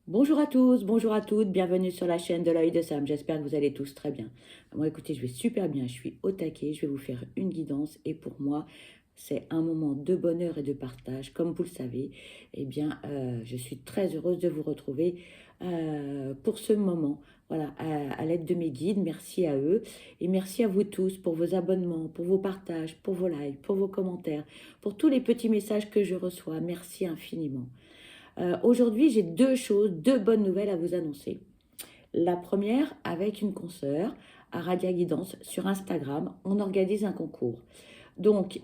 Bonjour à tous, bonjour à toutes, bienvenue sur la chaîne de l'œil de Sam. J'espère que vous allez tous très bien. Moi, écoutez, je vais super bien, je suis au taquet, je vais vous faire une guidance et pour moi, c'est un moment de bonheur et de partage. Comme vous le savez, je suis très heureuse de vous retrouver pour ce moment. Voilà, à l'aide de mes guides, merci à eux et merci à vous tous pour vos abonnements, pour vos partages, pour vos likes, pour vos commentaires, pour tous les petits messages que je reçois. Merci infiniment. Aujourd'hui, j'ai deux bonnes nouvelles à vous annoncer. La première, avec une consoeur à Radia Guidance sur Instagram, on organise un concours. Donc,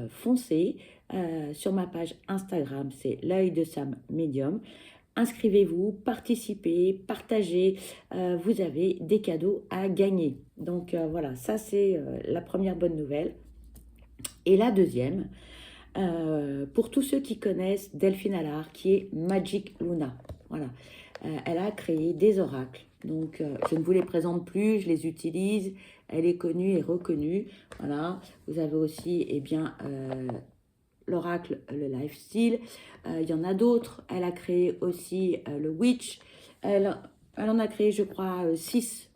foncez sur ma page Instagram, c'est l'œil de Sam Medium. Inscrivez-vous, participez, partagez. Vous avez des cadeaux à gagner. Donc voilà, ça c'est la première bonne nouvelle. Et la deuxième, pour tous ceux qui connaissent Delphine Allard, qui est Magic Luna. Voilà. Elle a créé des oracles. Donc, je ne vous les présente plus, je les utilise. Elle est connue et reconnue. Voilà. Vous avez aussi, l'oracle, le lifestyle. Il y en a d'autres. Elle a créé aussi le witch. Elle en a créé, je crois, 6,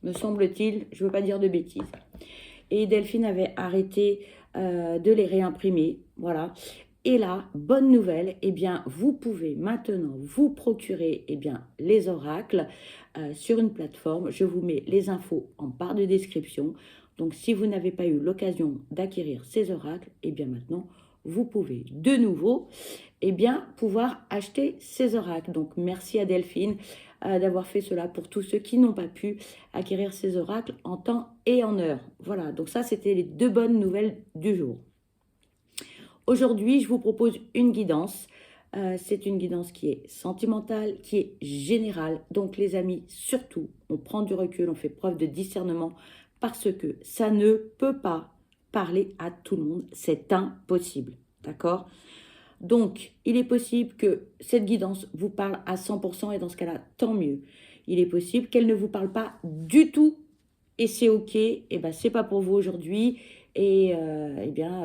me semble-t-il. Je ne veux pas dire de bêtises. Et Delphine avait arrêté de les réimprimer. Voilà. Et là, bonne nouvelle, vous pouvez maintenant vous procurer les oracles sur une plateforme. Je vous mets les infos en barre de description. Donc, si vous n'avez pas eu l'occasion d'acquérir ces oracles, maintenant, vous pouvez de nouveau pouvoir acheter ces oracles. Donc, merci à Delphine d'avoir fait cela pour tous ceux qui n'ont pas pu acquérir ces oracles en temps et en heure. Voilà, donc ça, c'était les deux bonnes nouvelles du jour. Aujourd'hui, je vous propose une guidance. C'est une guidance qui est sentimentale, qui est générale. Donc, les amis, surtout, on prend du recul, on fait preuve de discernement parce que ça ne peut pas parler à tout le monde. C'est impossible. D'accord ? Donc, il est possible que cette guidance vous parle à 100% et dans ce cas-là, tant mieux. Il est possible qu'elle ne vous parle pas du tout et c'est OK. C'est pas pour vous aujourd'hui et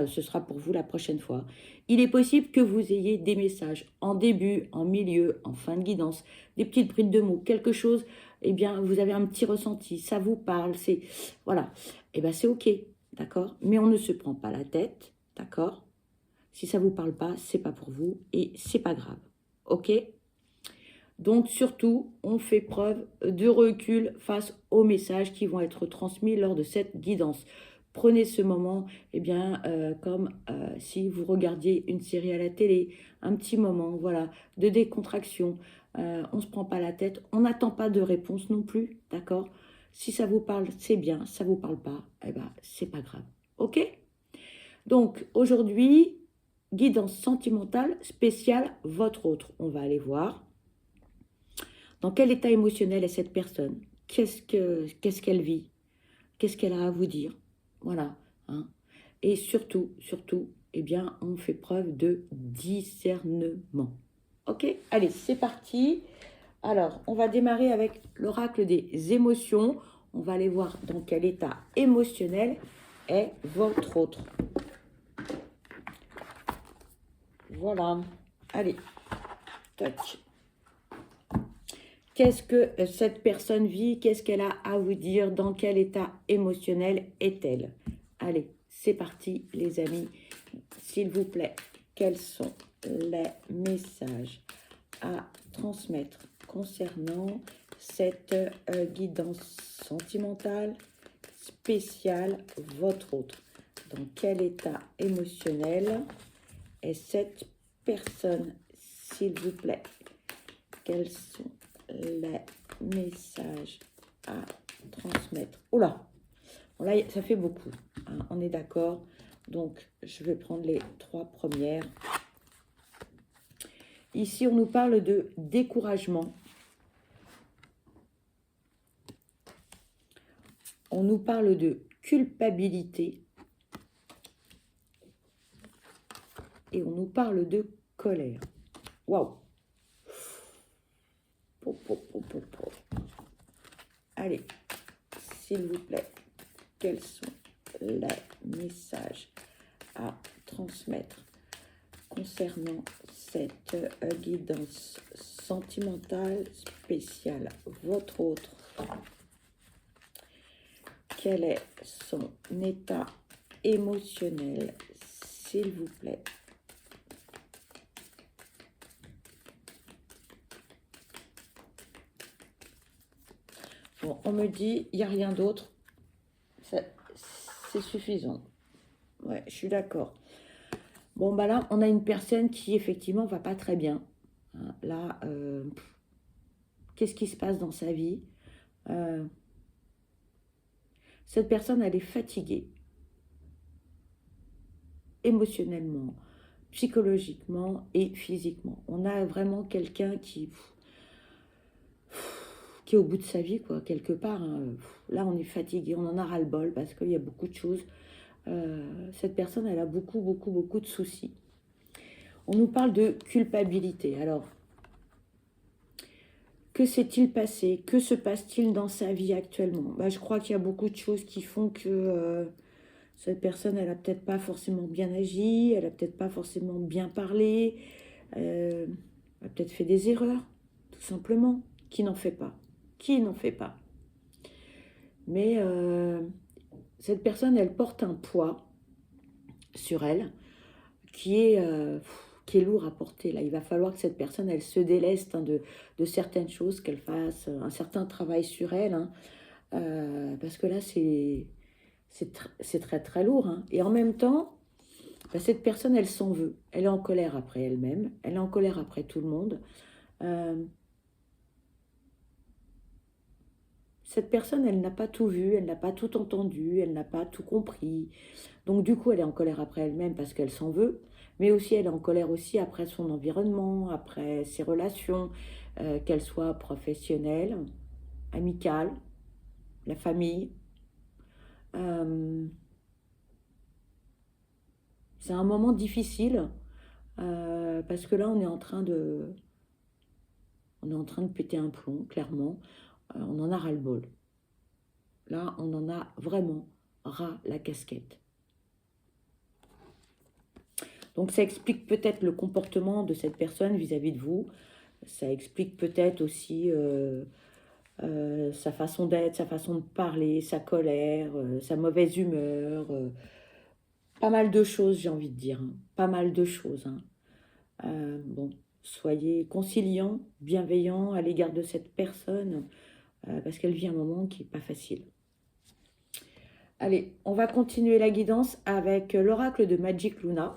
ce sera pour vous la prochaine fois. Il est possible que vous ayez des messages en début, en milieu, en fin de guidance, des petites brides de mots, quelque chose, vous avez un petit ressenti, ça vous parle, c'est voilà. C'est OK, d'accord? Mais on ne se prend pas la tête, d'accord? Si ça ne vous parle pas, c'est pas pour vous et c'est pas grave. OK? Donc surtout, on fait preuve de recul face aux messages qui vont être transmis lors de cette guidance. Prenez ce moment comme si vous regardiez une série à la télé, un petit moment voilà, de décontraction. On ne se prend pas la tête, on n'attend pas de réponse non plus, d'accord? Si ça vous parle, c'est bien, ça ne vous parle pas, c'est pas grave. OK? Donc aujourd'hui, guidance sentimentale spéciale, votre autre. On va aller voir dans quel état émotionnel est cette personne. Qu'est-ce qu'elle vit? Qu'est-ce qu'elle a à vous dire? Voilà. Hein. Et surtout, on fait preuve de discernement. Ok? Allez, c'est parti. Alors, on va démarrer avec l'oracle des émotions. On va aller voir dans quel état émotionnel est votre autre. Voilà. Allez. Touch. Qu'est-ce que cette personne vit? Qu'est-ce qu'elle a à vous dire? Dans quel état émotionnel est-elle? Allez, c'est parti les amis. S'il vous plaît, quels sont les messages à transmettre concernant cette guidance sentimentale spéciale votre autre? Dans quel état émotionnel est cette personne? S'il vous plaît, quels sont les messages à transmettre? Oula, bon là, ça fait beaucoup, hein, on est d'accord. Donc, je vais prendre les 3 premières. Ici, on nous parle de découragement. On nous parle de culpabilité. Et on nous parle de colère. Waouh! Allez, s'il vous plaît, quels sont les messages à transmettre concernant cette guidance sentimental, spécial, votre autre. Quel est son état émotionnel, s'il vous plaît? Bon, on me dit, il n'y a rien d'autre. C'est suffisant. Ouais, je suis d'accord. Bon, bah là, on a une personne qui, effectivement, va pas très bien. Hein, là, qu'est-ce qui se passe dans sa vie? Cette personne, elle est fatiguée. Émotionnellement, psychologiquement et physiquement. On a vraiment quelqu'un qui est au bout de sa vie, quoi, quelque part. Hein. Là, on est fatigué, on en a ras-le-bol parce qu'il y a beaucoup de choses. Cette personne, elle a beaucoup de soucis. On nous parle de culpabilité. Alors, que s'est-il passé? Que se passe-t-il dans sa vie actuellement? Bah, je crois qu'il y a beaucoup de choses qui font que cette personne, elle n'a peut-être pas forcément bien agi, elle n'a peut-être pas forcément bien parlé, elle a peut-être fait des erreurs, tout simplement. Qui n'en fait pas? Qui n'en fait pas? Mais cette personne, elle porte un poids sur elle qui est lourd à porter. Là, il va falloir que cette personne, elle se déleste hein, de certaines choses, qu'elle fasse un certain travail sur elle, hein, parce que là, c'est très lourd. Hein. Et en même temps, bah, cette personne, elle s'en veut. Elle est en colère après elle-même, elle est en colère après tout le monde. Cette personne, elle n'a pas tout vu, elle n'a pas tout entendu, elle n'a pas tout compris. Donc du coup, elle est en colère après elle-même parce qu'elle s'en veut, mais aussi elle est en colère aussi après son environnement, après ses relations, qu'elles soient professionnelles, amicales, la famille. C'est un moment difficile parce que là, on est en train de péter un plomb, clairement. On en a ras-le-bol. Là, on en a vraiment ras la casquette. Donc ça explique peut-être le comportement de cette personne vis-à-vis de vous. Ça explique peut-être aussi sa façon d'être, sa façon de parler, sa colère, sa mauvaise humeur. Pas mal de choses, j'ai envie de dire. Hein. Pas mal de choses. Hein. Bon, soyez conciliant, bienveillant à l'égard de cette personne parce qu'elle vit un moment qui n'est pas facile. Allez, on va continuer la guidance avec l'oracle de Magic Luna.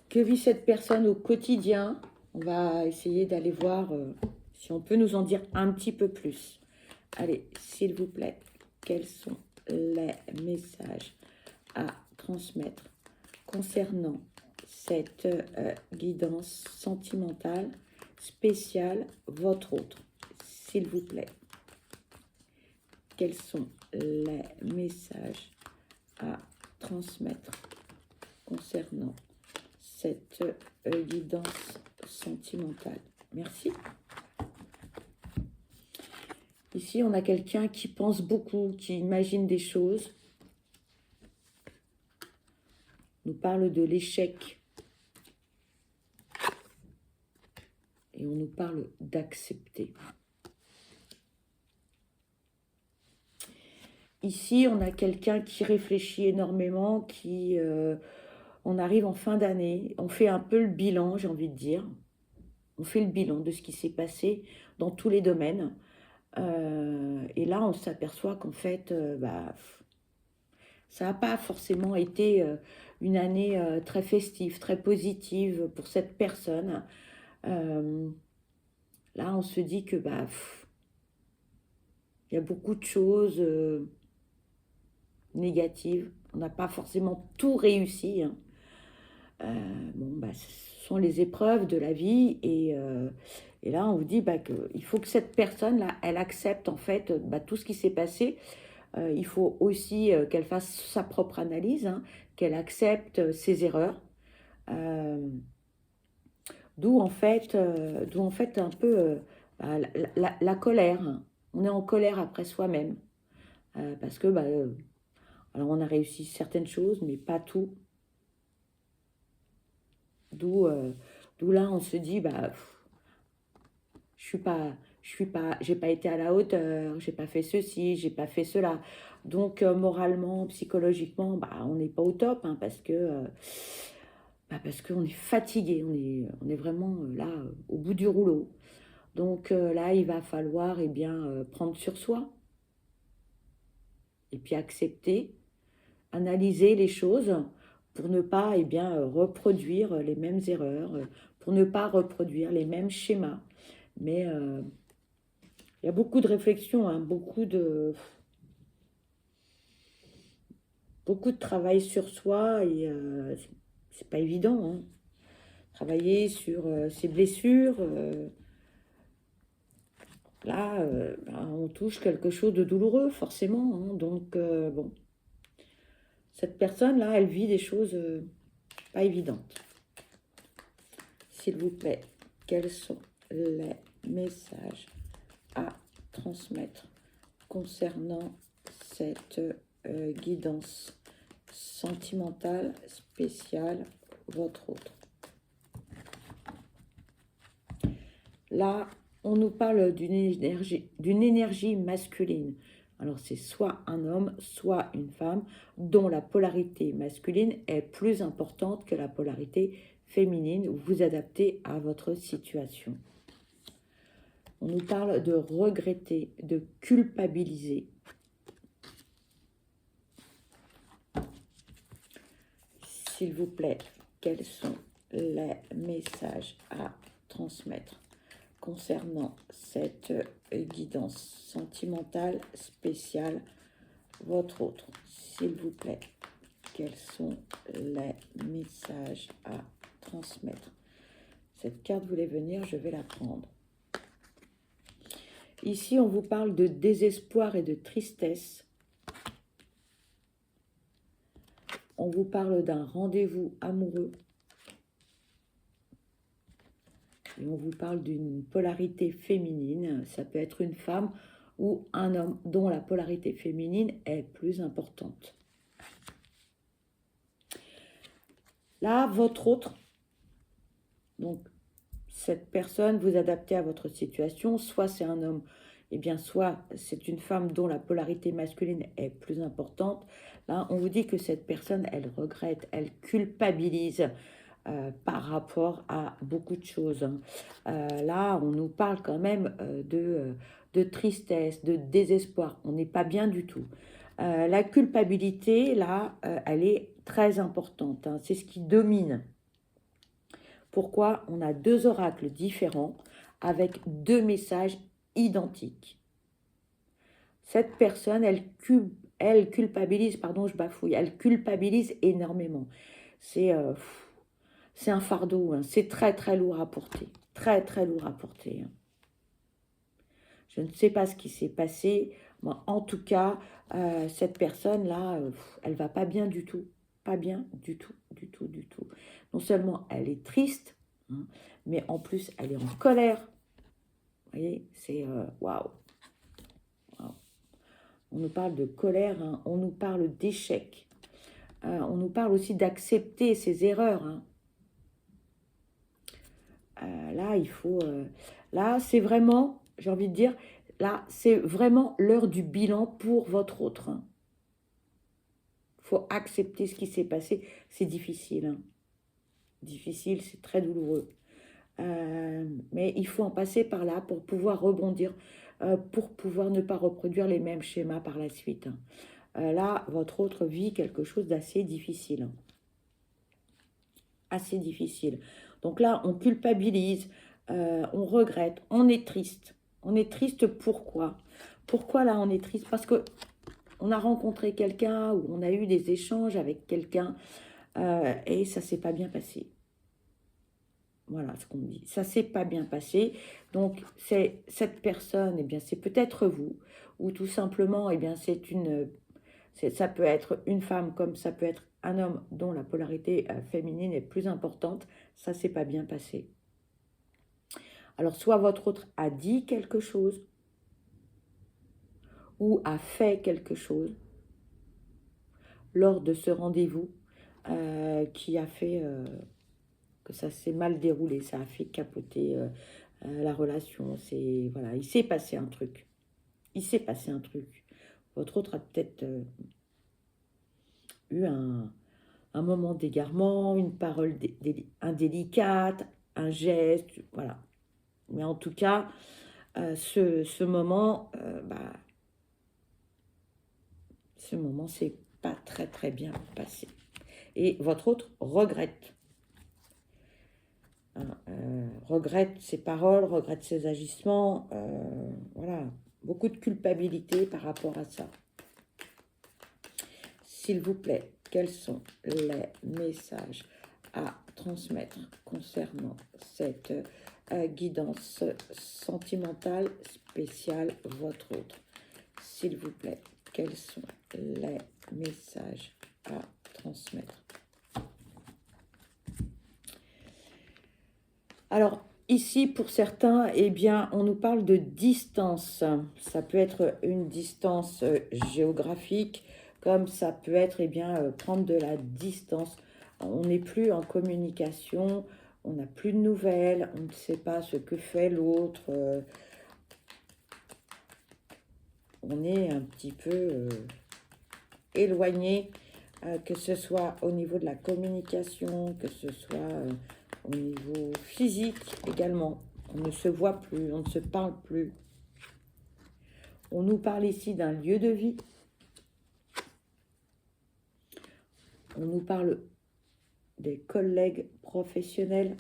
Que vit cette personne au quotidien? On va essayer d'aller voir si on peut nous en dire un petit peu plus. Allez, s'il vous plaît, quels sont les messages à transmettre concernant cette guidance sentimentale spéciale, votre autre? S'il vous plaît, quels sont les messages à transmettre concernant cette guidance sentimentale? Merci. Ici, on a quelqu'un qui pense beaucoup, qui imagine des choses. On nous parle de l'échec. Et on nous parle d'accepter. Ici, on a quelqu'un qui réfléchit énormément, qui... on arrive en fin d'année, on fait un peu le bilan, j'ai envie de dire. On fait le bilan de ce qui s'est passé dans tous les domaines. Et là, on s'aperçoit qu'en fait, ça n'a pas forcément été une année très festive, très positive pour cette personne. Là, on se dit que il y a beaucoup de choses négatives. On n'a pas forcément tout réussi. Hein. Ce sont les épreuves de la vie et là on vous dit qu'il faut que cette personne là elle accepte en fait tout ce qui s'est passé. Il faut aussi qu'elle fasse sa propre analyse, hein, qu'elle accepte ses erreurs, d'où en fait un peu la colère. Hein. On est en colère après soi-même parce que alors on a réussi certaines choses mais pas tout. D'où là, on se dit, bah, j'ai pas été à la hauteur, j'ai pas fait ceci, j'ai pas fait cela. Donc, moralement, psychologiquement, bah, on n'est pas au top, hein, parce qu'on est fatigué, on est vraiment là, au bout du rouleau. Donc là, il va falloir prendre sur soi et puis accepter, analyser les choses pour ne pas reproduire les mêmes erreurs, pour ne pas reproduire les mêmes schémas. Mais il y a beaucoup de réflexion, hein, beaucoup de travail sur soi et c'est pas évident, hein. Travailler sur ses blessures. Là, on touche quelque chose de douloureux, forcément, hein. Donc, bon, cette personne-là, elle vit des choses pas évidentes. S'il vous plaît, quels sont les messages à transmettre concernant cette guidance sentimentale spéciale, votre autre? Là, on nous parle d'une énergie masculine. Alors, c'est soit un homme, soit une femme, dont la polarité masculine est plus importante que la polarité féminine. Vous vous adaptez à votre situation. On nous parle de regretter, de culpabiliser. S'il vous plaît, quels sont les messages à transmettre concernant cette guidance sentimentale spéciale, votre autre? S'il vous plaît, quels sont les messages à transmettre? Cette carte voulait venir, je vais la prendre. Ici, on vous parle de désespoir et de tristesse. On vous parle d'un rendez-vous amoureux. Et on vous parle d'une polarité féminine. Ça peut être une femme ou un homme dont la polarité féminine est plus importante. Là, votre autre, donc cette personne, vous adaptez à votre situation. Soit c'est un homme, et bien soit c'est une femme dont la polarité masculine est plus importante. Là, on vous dit que cette personne, elle regrette, elle culpabilise par rapport à beaucoup de choses. Là, on nous parle quand même de tristesse, de désespoir. On n'est pas bien du tout. La culpabilité, là, elle est très importante, hein. C'est ce qui domine. Pourquoi? On a deux oracles différents avec deux messages identiques. Cette personne, elle culpabilise, pardon, je bafouille, elle culpabilise énormément. C'est un fardeau, hein. C'est très, très lourd à porter. Très, très lourd à porter, hein. Je ne sais pas ce qui s'est passé. Moi, en tout cas, cette personne-là, elle va pas bien du tout. Pas bien du tout, du tout, du tout. Non seulement elle est triste, hein, mais en plus, elle est en colère. Vous voyez, c'est waouh. Wow. On nous parle de colère, hein, on nous parle d'échec. On nous parle aussi d'accepter ses erreurs, hein. Là, il faut... là, c'est vraiment, j'ai envie de dire, là, c'est vraiment l'heure du bilan pour votre autre, hein. Il faut accepter ce qui s'est passé. C'est difficile, hein. Difficile, c'est très douloureux. Mais il faut en passer par là pour pouvoir rebondir, pour pouvoir ne pas reproduire les mêmes schémas par la suite, hein. Là, votre autre vit quelque chose d'assez difficile, hein. Assez difficile. Donc là, on culpabilise, on regrette, on est triste. On est triste pourquoi? Pourquoi là on est triste? Parce que on a rencontré quelqu'un ou on a eu des échanges avec quelqu'un et ça ne s'est pas bien passé. Voilà ce qu'on me dit. Ça ne s'est pas bien passé. Donc, c'est cette personne, eh bien, c'est peut-être vous. Ou tout simplement, eh bien, ça peut être une femme comme ça peut être un homme dont la polarité féminine est plus importante. Ça ne s'est pas bien passé. Alors, soit votre autre a dit quelque chose ou a fait quelque chose lors de ce rendez-vous qui a fait que ça s'est mal déroulé, ça a fait capoter la relation. C'est voilà, il s'est passé un truc. Il s'est passé un truc. Votre autre a peut-être eu un moment d'égarement, une parole indélicate, un geste, voilà. Mais en tout cas, ce moment, ce moment, c'est pas très très bien passé. Et votre autre regrette. Hein, regrette ses paroles, regrette ses agissements. Voilà, beaucoup de culpabilité par rapport à ça. S'il vous plaît, quels sont les messages à transmettre concernant cette guidance sentimentale spéciale votre autre? S'il vous plaît, quels sont les messages à transmettre? Alors, ici, pour certains, eh bien, on nous parle de distance. Ça peut être une distance géographique, comme ça peut être, eh bien, prendre de la distance. On n'est plus en communication, on n'a plus de nouvelles, on ne sait pas ce que fait l'autre. On est un petit peu éloigné, que ce soit au niveau de la communication, que ce soit au niveau physique également. On ne se voit plus, on ne se parle plus. On nous parle ici d'un lieu de vie. On nous parle des collègues professionnels.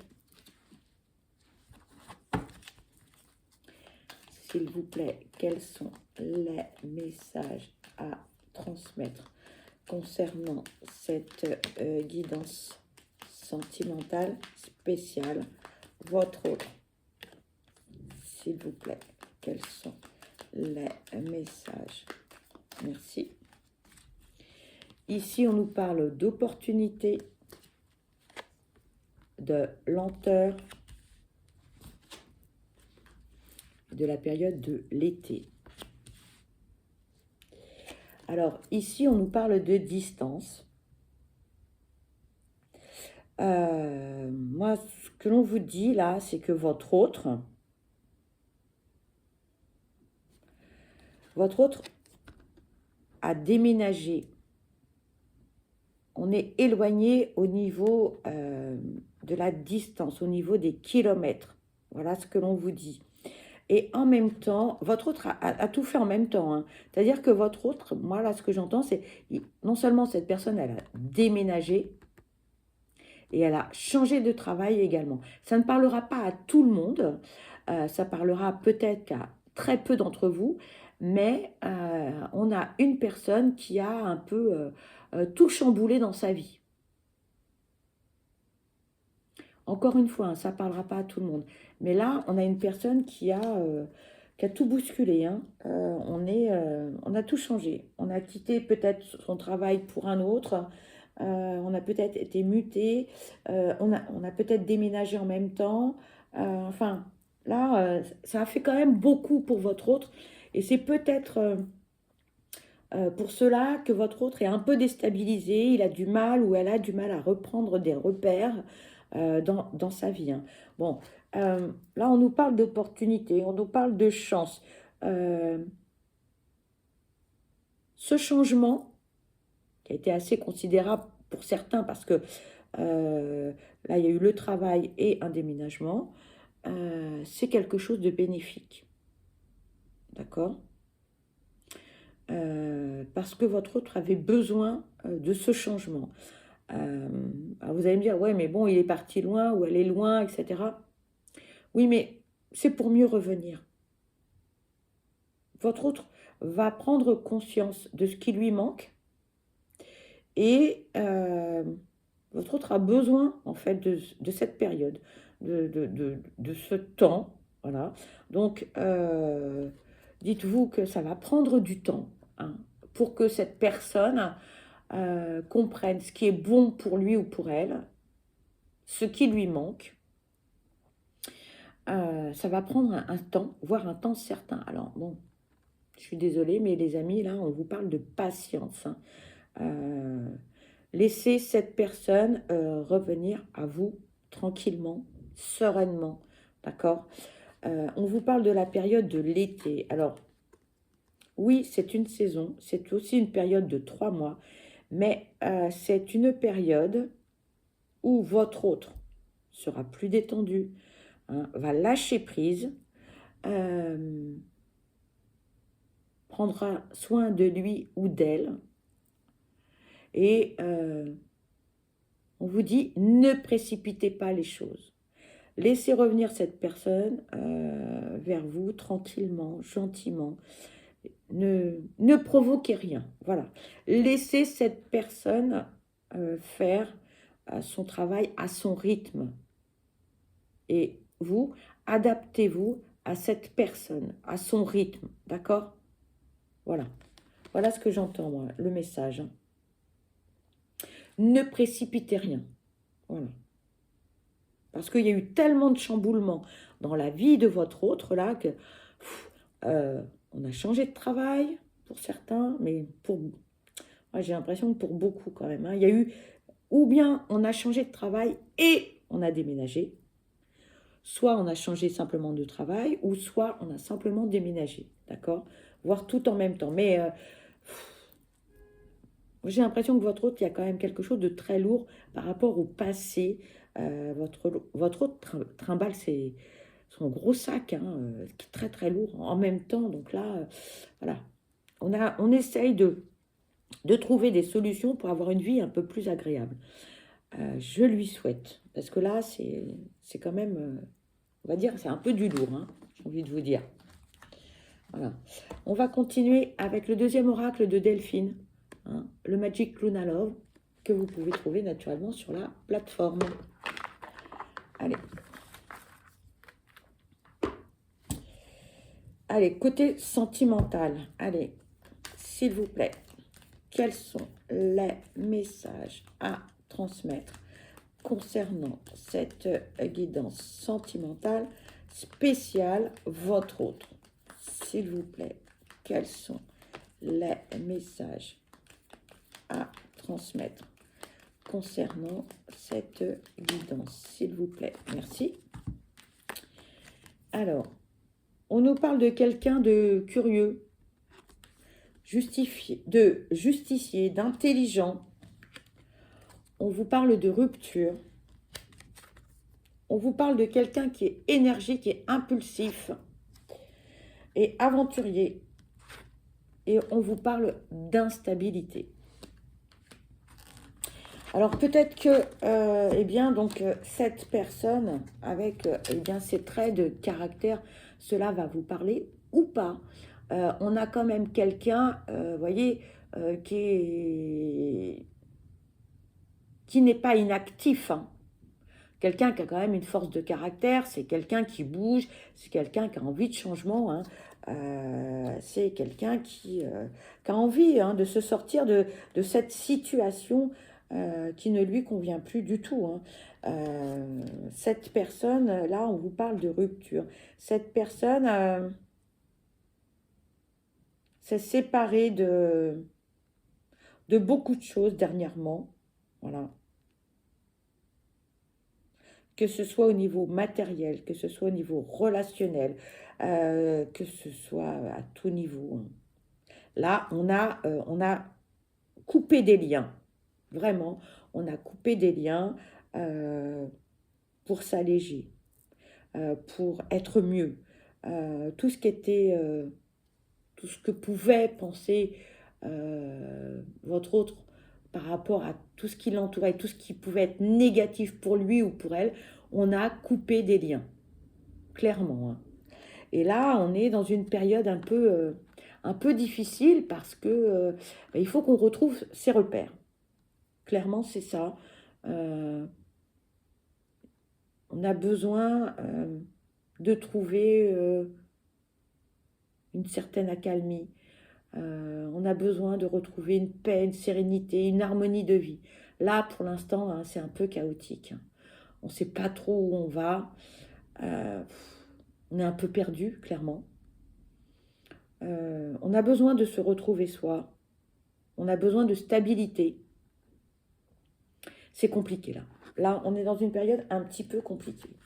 S'il vous plaît, quels sont les messages à transmettre concernant cette guidance sentimentale spéciale votre autre? S'il vous plaît, quels sont les messages? Merci. Ici, on nous parle d'opportunité, de lenteur, de la période de l'été. Alors, ici, on nous parle de distance. Moi, ce que l'on vous dit là, c'est que votre autre a déménagé. On est éloigné au niveau de la distance, au niveau des kilomètres. Voilà ce que l'on vous dit. Et en même temps, votre autre a tout fait en même temps. Hein. C'est-à-dire que votre autre, moi là, ce que j'entends, c'est non seulement cette personne, elle a déménagé, et elle a changé de travail également. Ça ne parlera pas à tout le monde, ça parlera peut-être qu'à très peu d'entre vous, mais on a une personne qui a un peu tout chamboulé dans sa vie. Encore une fois, hein, ça ne parlera pas à tout le monde. Mais là, on a une personne qui a tout bousculé. Hein. On a tout changé. On a quitté peut-être son travail pour un autre. On a peut-être été muté. On a peut-être déménagé en même temps. Enfin, là, ça a fait quand même beaucoup pour votre autre. Et c'est peut-être pour cela que votre autre est un peu déstabilisé. Il a du mal ou elle a du mal à reprendre des repères dans sa vie. Hein. Bon, là, on nous parle d'opportunité, on nous parle de chance. Ce changement, qui a été assez considérable pour certains, parce que là, il y a eu le travail et un déménagement, c'est quelque chose de bénéfique. D'accord ? Parce que votre autre avait besoin de ce changement. Alors vous allez me dire, ouais, mais bon, il est parti loin ou elle est loin, etc. Oui, mais c'est pour mieux revenir. Votre autre va prendre conscience de ce qui lui manque et votre autre a besoin, en fait, de cette période, de ce temps. Voilà. Donc, dites-vous que ça va prendre du temps hein, pour que cette personne comprenne ce qui est bon pour lui ou pour elle, ce qui lui manque. Ça va prendre un temps, voire un temps certain. Alors, bon, je suis désolée, mais les amis, là, on vous parle de patience. Hein. Laissez cette personne revenir à vous tranquillement, sereinement, d'accord? On vous parle de la période de l'été. Alors, oui, c'est une saison, c'est aussi une période de 3 mois, mais c'est une période où votre autre sera plus détendu, hein, va lâcher prise, euh, prendra soin de lui ou d'elle, et on vous dit, ne précipitez pas les choses. Laissez revenir cette personne vers vous tranquillement, gentiment. Ne provoquez rien. Voilà. Laissez cette personne faire son travail à son rythme. Et vous, adaptez-vous à cette personne, à son rythme. D'accord? Voilà. Voilà ce que j'entends, moi, le message. Hein. Ne précipitez rien. Voilà. Parce qu'il y a eu tellement de chamboulements dans la vie de votre autre, là, que on a changé de travail pour certains, mais pour moi, j'ai l'impression que pour beaucoup quand même. Hein, il y a eu, ou bien on a changé de travail et on a déménagé, soit on a changé simplement de travail, ou soit on a simplement déménagé, d'accord? Voire tout en même temps. Mais j'ai l'impression que votre autre, il y a quand même quelque chose de très lourd par rapport au passé. Votre autre trimballe son gros sac, hein, qui est très très lourd en même temps. Donc là, voilà. On essaye de trouver des solutions pour avoir une vie un peu plus agréable. Je lui souhaite. Parce que là, c'est quand même, on va dire, c'est un peu du lourd, hein, j'ai envie de vous dire. Voilà. On va continuer avec le deuxième oracle de Delphine, hein, le Magic Luna Love, que vous pouvez trouver naturellement sur la plateforme. Allez. Allez, côté sentimental. Allez, s'il vous plaît, quels sont les messages à transmettre concernant cette guidance sentimentale spéciale votre autre? S'il vous plaît, quels sont les messages à transmettre concernant cette guidance? S'il vous plaît, merci. Alors, on nous parle de quelqu'un de curieux, de justicier, d'intelligent. On vous parle de rupture. On vous parle de quelqu'un qui est énergique et impulsif et aventurier. Et on vous parle d'instabilité. Alors peut-être que eh bien, donc, cette personne avec eh bien, ses traits de caractère, cela va vous parler ou pas. On a quand même quelqu'un, voyez, qui n'est pas inactif. Hein. Quelqu'un qui a quand même une force de caractère, c'est quelqu'un qui bouge, c'est quelqu'un qui a envie de changement. Hein. C'est quelqu'un qui a envie, hein, de se sortir de cette situation qui ne lui convient plus du tout. Hein. Cette personne, là, on vous parle de rupture. Cette personne s'est séparée de beaucoup de choses dernièrement. Voilà. Que ce soit au niveau matériel, que ce soit au niveau relationnel, que ce soit à tout niveau. Hein. Là, on a coupé des liens. Vraiment, on a coupé des liens pour s'alléger, pour être mieux. Tout ce qui était, tout ce que pouvait penser votre autre par rapport à tout ce qui l'entourait, tout ce qui pouvait être négatif pour lui ou pour elle, on a coupé des liens, clairement. Hein. Et là, on est dans une période un peu difficile parce que il faut qu'on retrouve ses repères. Clairement, c'est ça. On a besoin de trouver une certaine accalmie. On a besoin de retrouver une paix, une sérénité, une harmonie de vie. Là, pour l'instant, hein, c'est un peu chaotique. On ne sait pas trop où on va. On est un peu perdu, clairement. On a besoin de se retrouver soi. On a besoin de stabilité. C'est compliqué, là. Là, on est dans une période un petit peu compliquée.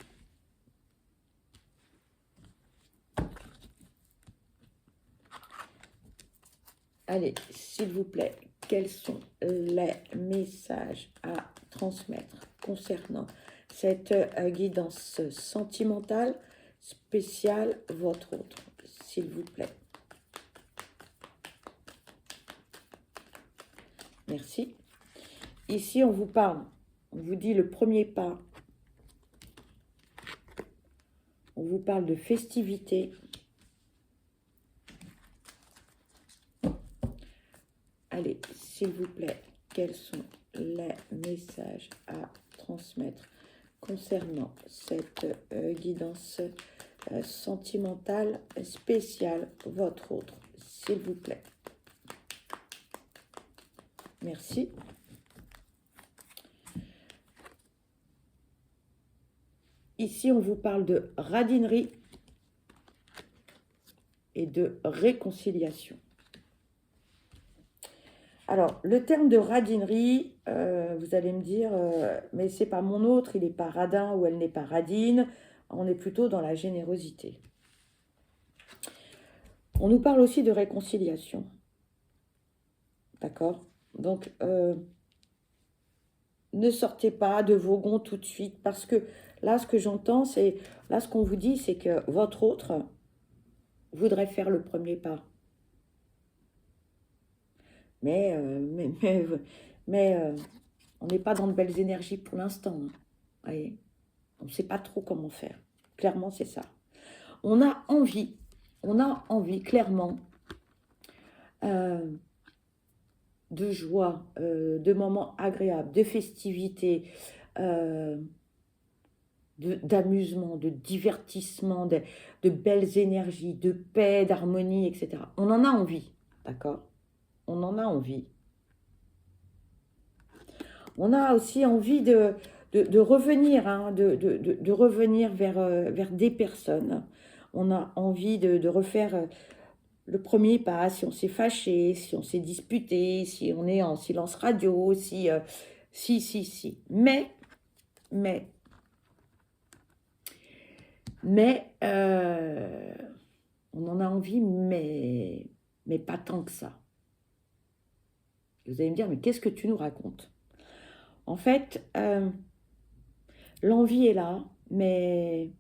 Allez, s'il vous plaît, quels sont les messages à transmettre concernant cette guidance sentimentale spéciale, votre autre, s'il vous plaît. Merci. Ici, on vous parle, on vous dit le premier pas. On vous parle de festivités. Allez, s'il vous plaît, quels sont les messages à transmettre concernant cette guidance sentimentale spéciale, votre autre, s'il vous plaît. Merci. Ici, on vous parle de radinerie et de réconciliation. Alors, le terme de radinerie, vous allez me dire, mais c'est pas mon autre, il n'est pas radin ou elle n'est pas radine. On est plutôt dans la générosité. On nous parle aussi de réconciliation. D'accord? Donc, ne sortez pas de vos gonds tout de suite, parce que là, ce que j'entends, c'est, là, ce qu'on vous dit, c'est que votre autre voudrait faire le premier pas. Mais on n'est pas dans de belles énergies pour l'instant. Hein. Voyez, on ne sait pas trop comment faire. Clairement, c'est ça. On a envie clairement, de joie, de moments agréables, de festivités, d'amusement, de divertissement, de belles énergies, de paix, d'harmonie, etc. On en a envie, d'accord? On en a envie. On a aussi envie de revenir, hein, de revenir vers des personnes. On a envie de refaire le premier pas, si on s'est fâché, si on s'est disputé, si on est en silence radio, si. Mais, on en a envie, mais pas tant que ça. Vous allez me dire, mais qu'est-ce que tu nous racontes? En fait, l'envie est là, mais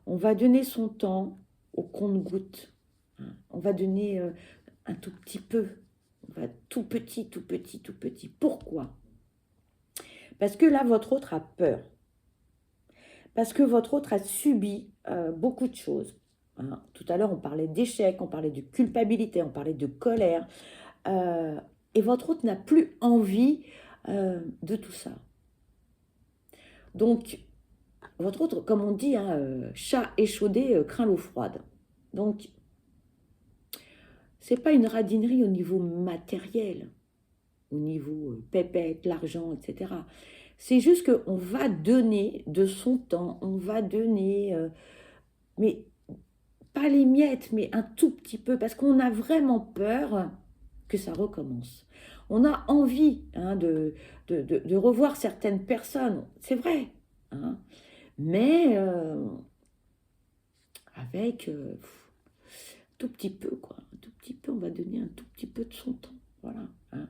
on va donner son temps au compte-gouttes. On va donner un tout petit peu. On va tout petit, tout petit, tout petit. Pourquoi? Parce que là, votre autre a peur. Parce que votre autre a subi beaucoup de choses. Hein. Tout à l'heure, on parlait d'échec, on parlait de culpabilité, on parlait de colère. Et votre autre n'a plus envie de tout ça. Donc, votre autre, comme on dit, hein, chat échaudé craint l'eau froide. Donc, c'est pas une radinerie au niveau matériel, au niveau pépette, l'argent, etc. C'est juste qu'on va donner de son temps, on va donner, mais pas les miettes, mais un tout petit peu, parce qu'on a vraiment peur que ça recommence. On a envie hein, de revoir certaines personnes, c'est vrai, hein, mais avec tout petit peu, quoi. Un tout petit peu, on va donner un tout petit peu de son temps, voilà. Hein.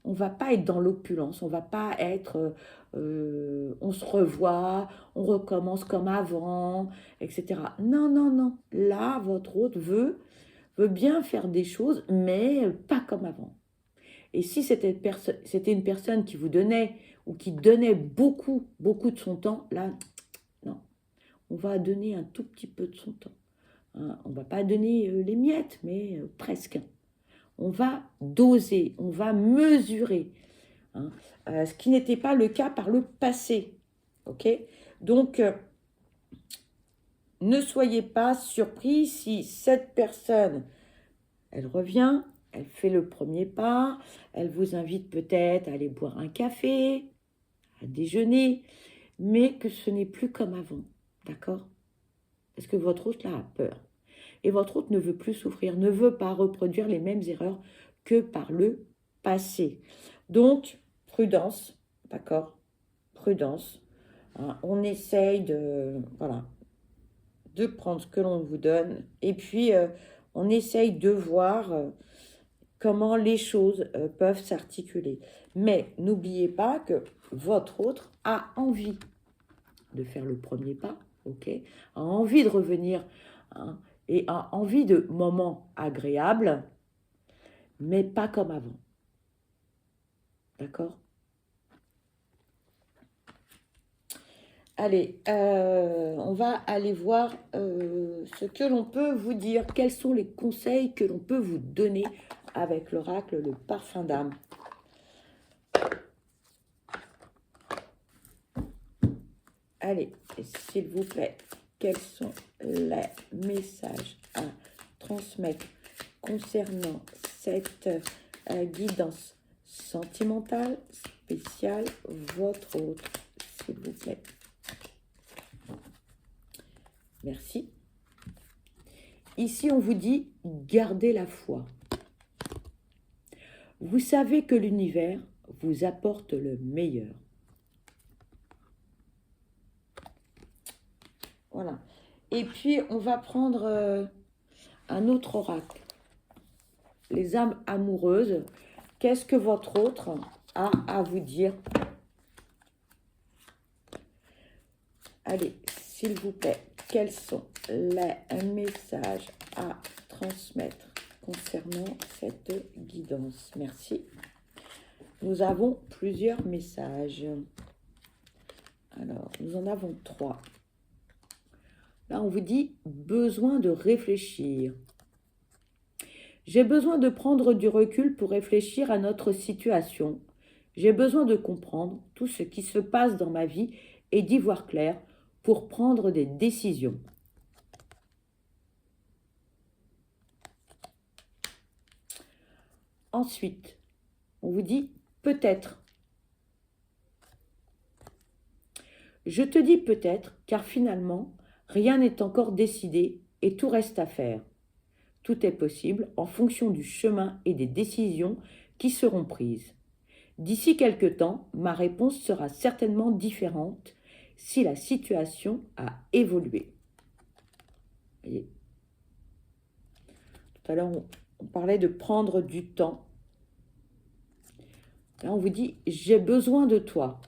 On va pas être dans l'opulence, on va pas être, on se revoit, on recommence comme avant, etc. Non, non, non. Là, votre hôte veut bien faire des choses, mais pas comme avant. Et si c'était une personne qui vous donnait ou qui donnait beaucoup, beaucoup de son temps, là, non. On va donner un tout petit peu de son temps. Hein. On ne va pas donner les miettes, mais presque. On va doser, on va mesurer. Hein. Ce qui n'était pas le cas par le passé. Ok? Donc, ne soyez pas surpris si cette personne, elle revient, elle fait le premier pas, elle vous invite peut-être à aller boire un café, à déjeuner, mais que ce n'est plus comme avant. D'accord? Parce que votre hôte là a peur. Et votre hôte ne veut plus souffrir, ne veut pas reproduire les mêmes erreurs que par le passé. Donc, prudence, d'accord? Prudence. Hein. On essaye voilà, de prendre ce que l'on vous donne et puis on essaye de voir comment les choses peuvent s'articuler. Mais n'oubliez pas que votre autre a envie de faire le premier pas, ok, a envie de revenir, hein, et a envie de moments agréables, mais pas comme avant. D'accord? Allez, on va aller voir ce que l'on peut vous dire. Quels sont les conseils que l'on peut vous donner avec l'oracle, le parfum d'âme? Allez, s'il vous plaît, quels sont les messages à transmettre concernant cette guidance sentimentale spéciale, votre autre, s'il vous plaît? Merci. Ici, on vous dit, gardez la foi. Vous savez que l'univers vous apporte le meilleur. Voilà. Et puis, on va prendre un autre oracle. Les âmes amoureuses, qu'est-ce que votre autre a à vous dire? Allez, s'il vous plaît, quels sont les messages à transmettre concernant cette guidance? Merci. Nous avons plusieurs messages. Alors, nous en avons 3. Là, on vous dit « besoin de réfléchir ». J'ai besoin de prendre du recul pour réfléchir à notre situation. J'ai besoin de comprendre tout ce qui se passe dans ma vie et d'y voir clair pour prendre des décisions. Ensuite, on vous dit « peut-être ». Je te dis peut-être car finalement, rien n'est encore décidé et tout reste à faire. Tout est possible en fonction du chemin et des décisions qui seront prises. D'ici quelque temps, ma réponse sera certainement différente si la situation a évolué. Voyez. Tout à l'heure, on parlait de prendre du temps. Là, on vous dit « j'ai besoin de toi ».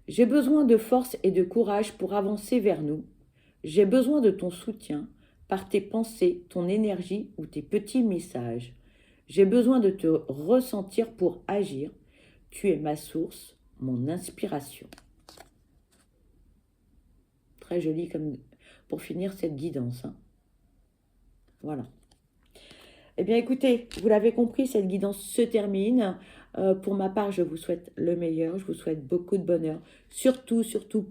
J'ai besoin de force et de courage pour avancer vers nous. J'ai besoin de ton soutien par tes pensées, ton énergie ou tes petits messages. J'ai besoin de te ressentir pour agir. Tu es ma source, mon inspiration. Très joli comme pour finir cette guidance. Hein. Voilà. Eh bien, écoutez, vous l'avez compris, cette guidance se termine. Pour ma part, je vous souhaite le meilleur. Je vous souhaite beaucoup de bonheur. Surtout,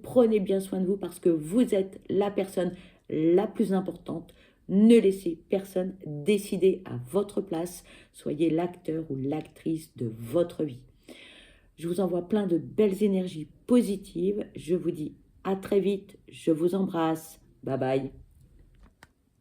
prenez bien soin de vous parce que vous êtes la personne la plus importante. Ne laissez personne décider à votre place. Soyez l'acteur ou l'actrice de votre vie. Je vous envoie plein de belles énergies positives. Je vous dis à très vite. Je vous embrasse. Bye bye.